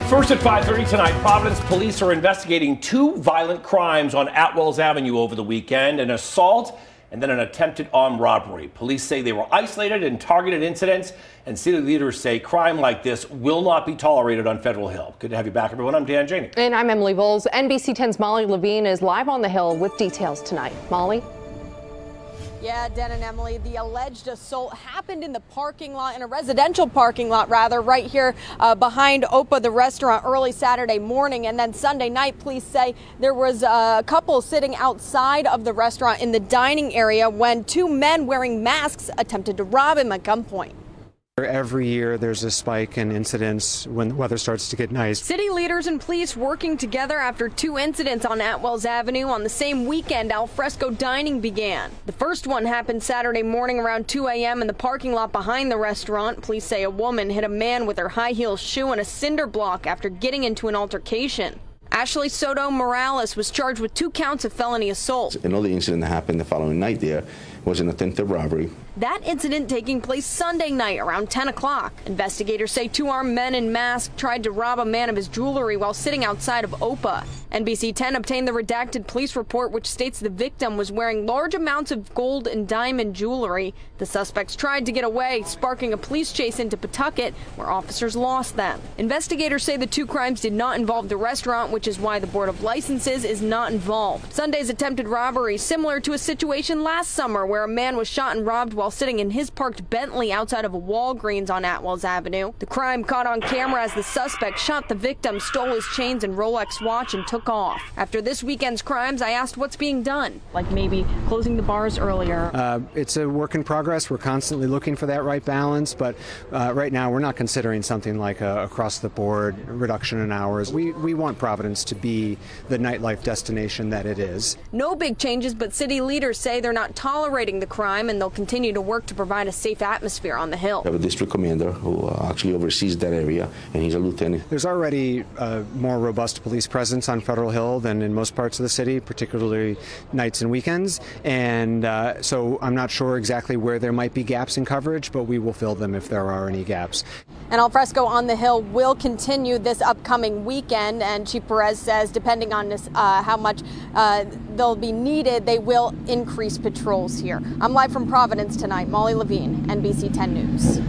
First at 5:30 tonight, Providence police are investigating two violent crimes on Atwells Avenue over the weekend, an assault and then an attempted armed robbery. Police say they were isolated and targeted incidents, and city leaders say crime like this will not be tolerated on Federal Hill. Good to have you back, everyone. I'm Dan Janey. And I'm Emily Voles. NBC 10's Molly Levine is live on the Hill with details tonight. Molly? Yeah, Dan and Emily, the alleged assault happened in the parking lot, in a residential parking lot, rather, right here behind Opa, the restaurant, early Saturday morning. And then Sunday night, police say there was a couple sitting outside of the restaurant in the dining area when two men wearing masks attempted to rob him at gunpoint. Every year there's a spike in incidents when the weather starts to get nice. City leaders and police working together after two incidents on Atwells Avenue on the same weekend al fresco dining began. The first one happened Saturday morning around 2 a.m. in the parking lot behind the restaurant. Police say a woman hit a man with her high heel shoe on a cinder block after getting into an altercation. Ashley Soto Morales was charged with 2 counts of felony assault. Another incident that happened the following night there was an attempted robbery. That incident taking place Sunday night around 10 o'clock. Investigators say 2 armed men in masks tried to rob a man of his jewelry while sitting outside of Opa. NBC 10 obtained the redacted police report, which states the victim was wearing large amounts of gold and diamond jewelry. The suspects tried to get away, sparking a police chase into Pawtucket, where officers lost them. Investigators say the 2 crimes did not involve the restaurant, which is why the Board of Licenses is not involved. Sunday's attempted robbery, similar to a situation last summer where a man was shot and robbed while sitting in his parked Bentley outside of a Walgreens on Atwells Avenue. The crime caught on camera as the suspect shot the victim, stole his chains and Rolex watch, and took off. After this weekend's crimes, I asked what's being done, like maybe closing the bars earlier. It's a work in progress. We're constantly looking for that right balance, but right now we're not considering something like a across-the-board reduction in hours. We want Providence to be the nightlife destination that it is. No big changes, but city leaders say they're not tolerating the crime and they'll continue to work to provide a safe atmosphere on the Hill. We have a district commander who actually oversees that area, and he's a lieutenant. There's already a more robust police presence on Federal Hill than in most parts of the city, particularly nights and weekends, and so I'm not sure exactly where there might be gaps in coverage, but we will fill them if there are any gaps. And al fresco on the Hill will continue this upcoming weekend, and Chief Perez says depending on this, how much they'll be needed, they will increase patrols here. I'm live from Providence tonight. Molly Levine, NBC 10 News.